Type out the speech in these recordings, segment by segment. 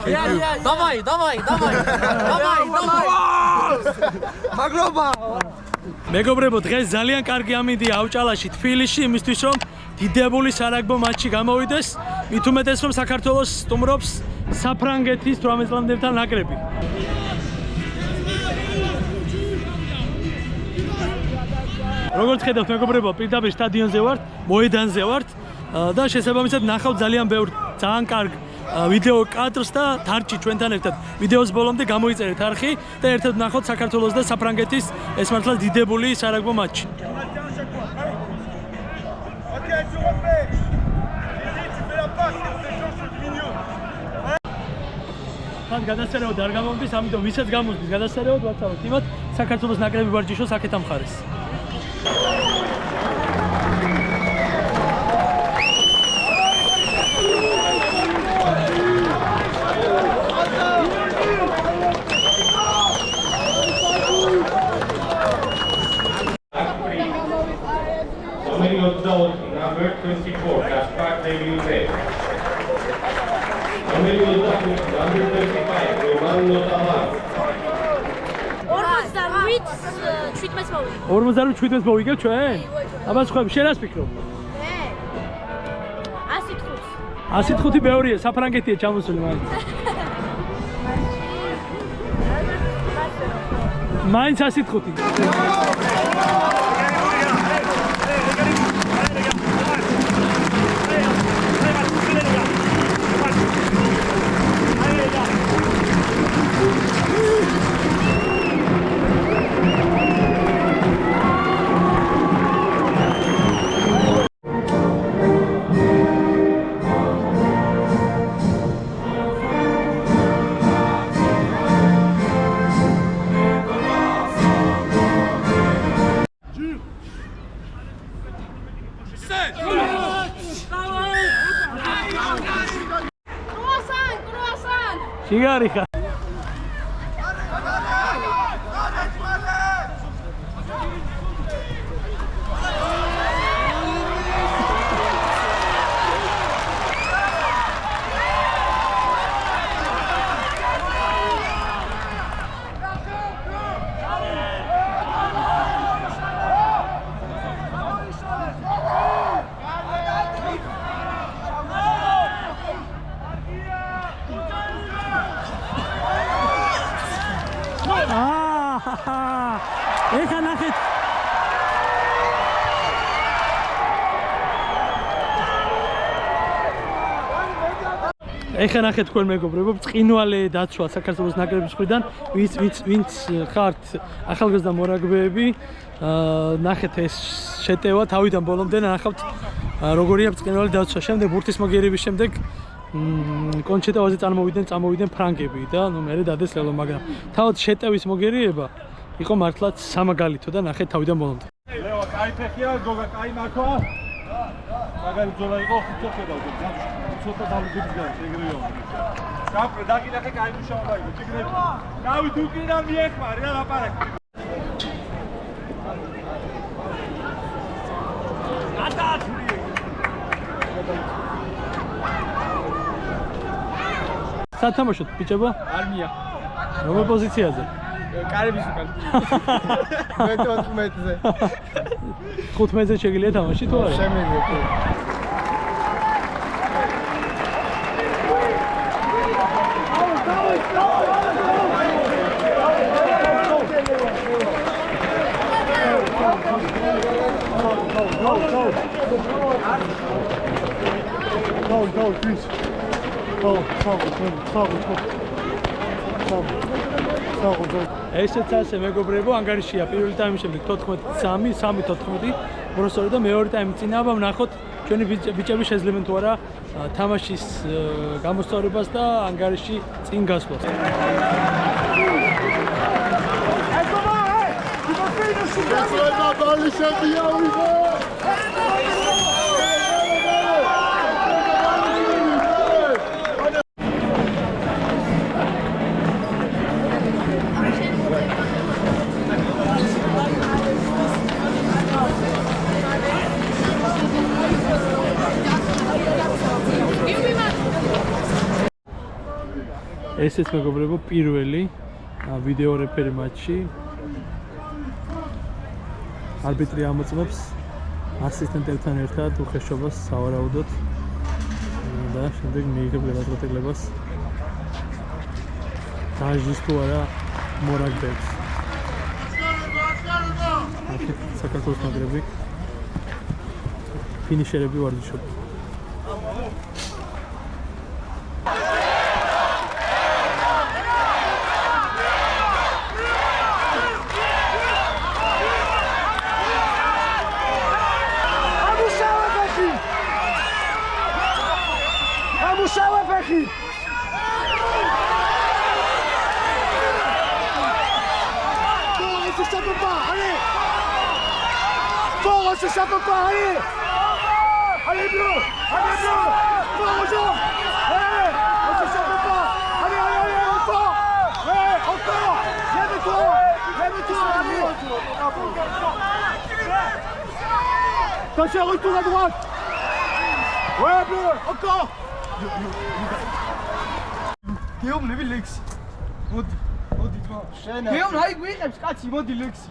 Давай. Maglova. მეგობრებო, დღეს ძალიან კარგი ამინდია ავჭალაში, თბილისში, იმისთვის რომ დიდებული სარაგბო მატჩი გამოვიდეს, მით უმეტეს რომ საქართველოს სტუმრობს საფრანგეთის 18 წლამდელთა ნაკრები. როგორც ხედავთ მეგობრებო, პირდაპირ სტადიონზე ვართ, მოედანზე ვართ და შესაბამისად ნახავთ ძალიან ბევრ ძალიან კარგ ვიდეო კადრს და დარჩი ჩვენთან ერთად ვიდეოს ბოლომდე გამოიწერეთ არხი და ერთად ნახოთ საქართველოს და საფრანგეთის ეს მართლა დიდებული სარაგბო მატჩი. თან გადასწერეოდ არ გამომდის, ამიტომ ვისაც გამოსდის გადასწერეოდ ვაცავთ იმათ საქართველოს ნაკრები ვარჯიშობს აქეთ ამ მხარეს. Number 24, Gaspar Neviute. Number 35, Roman Notaman. 48 მოვიგებ ჩვენ? აბა სხვა შენ რას ფიქრობ? 105 ბევრია, საფრანგეთია ჩამოსული მაინც. მაინც 105. Σιγάριχα. ეხა ნახეთ თქვენ მეგობრებო, ბრწყინვალე დაცვა საქართველოს ნაკრების მხრიდან, ვინც ხართ ახალგაზრდა მორაგბეები, ნახეთ ეს შეტევა თავიდან ბოლომდე ნახავთ როგორია ბრწყინვალე დაცვა. შემდეგ ბურთის მოგერების შემდეგ კონჩეტავაზე წამოვიდნენ ფრანგები და ნუ მერე დადეს ლელო, მაგრამ თავად შეტევის მოგერიება იყო მართლაც სამაგალითო და ნახეთ თავიდან ბოლომდე. ლეო, კაი ფეხია, გოგა, კაი მართვა. მაგარი ბრძოლა იყო, ხუთოხება, ცოტა დაუგებიდან ეგრეო. გაფრე, დაგინახე, კაი მუშაობა იყო, ჭიგრები. გავით უკიდან მიეხმარი რა ლაპარაკი. ატაცური. სათამაშოდ ბიჭებო? არმია. როგორ პოზიციაზე? კარების უკან. მე 15-ზე. 15-ზე შეგიძლია თამაში თუ არა? შემიძლია. Go, please. Go. ესეც ასე მეგობრებო, ანგარიშია პირველი ტაიმის შემდეგ 14-3 ბროსორი და მეორე ტაიმი წინააღმდეგ ვნახოთ ჩვენი ბიჭები შეძლებენ თუ არა თამაშის გამოსწორებას და ანგარიში წინ გასვლას. ესეც მეგობრებო პირველი ვიდეო რეფერი მატჩი. არბიტრი ამოწმებს ასისტენტებთან ერთად უხეშობას სავარაუდოდ და შემდეგ მიიღებ გადაწყვეტილებას დაჟის თუ არა მორაგბებს. საქართველოს ნაკრები ფინიშერები ვარჯიშობენ. Ça peut pas, allez! Allez bleu! Allez bleu! Fort aux jambes! Allez! On se chape pas! Allez, allez, allez, encore! Ouais, encore! Lève-toi! Lève-toi! Allez! Attention, retour à droite! Ouais, bleu! Encore! Guillaume, levez l'ex! Modi, toi! Guillaume, là, oui, je me suis dit, l'ex!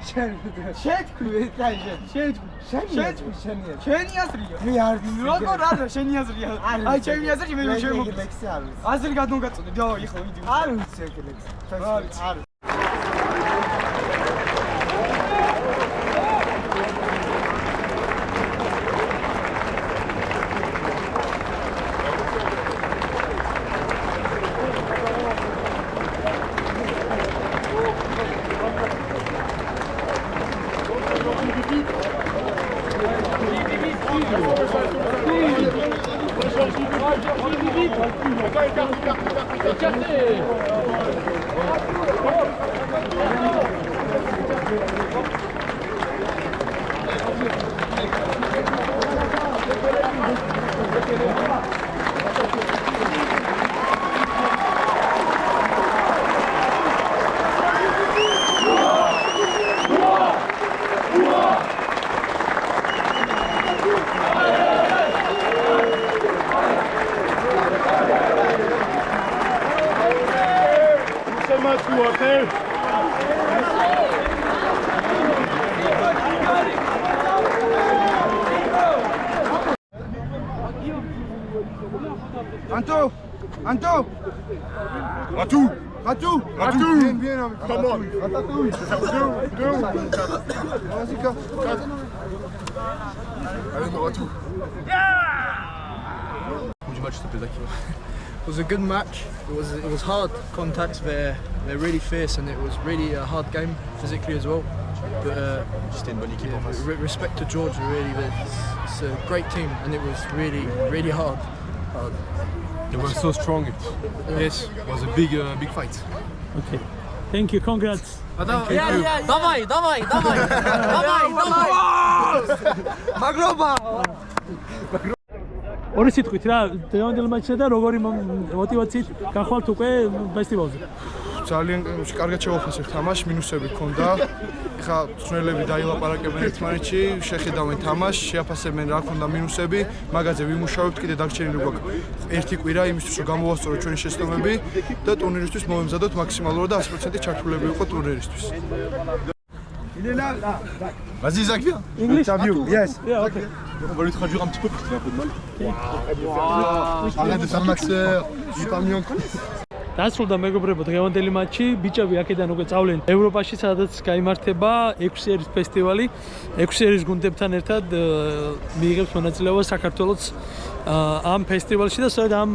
შეთქვი შენი აზრია მე არ როგორ არა შენი აზრია აი ჩემი აზრი მე შემოგლექსი არის აზრი გადმოგაწოდე და ეხლა ვიდი არ ვიცი ეგ ლექსი არ Anto! Ratou! Viens avec Come on! Ratatouille! Vas-y, allez, mon Ratou! Du match s'appelle Zaki. It was a good match. It was hard contacts. They're really fierce and it was really a hard game physically as well. But respect to Georgia really. It's a great team and it was really hard. They were so strong. Yes, it was a big fight. Okay. Thank you. Congrats. Давай. Maglova! ორი სიტყვით რა დღევანდელ მატჩზე და როგორი мотивაციით გახვალთ უკვე ფესტივალზე? ძალიან კარგად შევაფასებთ თამაშს, მინუსები ჰქონდა. ეხლა წვრილები დაილაპარაკებენ ერთმანეთში, შეხედავენ თამაშს, შეაფასებენ რა ჰქონდა მინუსები, მაგაზე ვიმუშავებთ, კიდე დაგრჩენილი გვაქვს ერთი კვირა იმისთვის, რომ გამოვასწოროთ ჩვენი შეცდომები და ტურნირისთვის მოვემზადოთ მაქსიმალურად და 100% ჩართულები ვიყოთ ტურნირისთვის. Vas-y, Zach, viens. English? Yes. Yeah, okay. On va lui traduire un petit peu parce qu'il a un peu de mal. Arrête de faire Maxeur. J'ai pas mis en coulisses. დასრულდა მეგობრებო დღევანდელი მატჩი. ბიჭები აქედან უკვე წავლენ ევროპაში, სადაც გაიმართება 6 ერის ფესტივალი. 6 ერის გუნდებთან ერთად მიიღებს მონაწილეობას საქართველოს ამ ფესტივალში და სწორედ ამ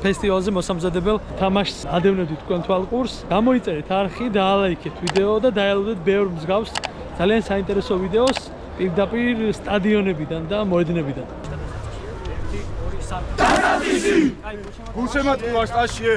ფესტივალზე მოსამზადებელ თამაშს ადევნებდით თქვენ თვალყურს. გამოიწერეთ არხი, დაალაიქეთ ვიდეო და დაელოდეთ ბევრ მსგავს ძალიან საინტერესო ვიდეოს პირდაპირ სტადიონებიდან და მოედნებიდან. გულშემატკივარ სტაშიე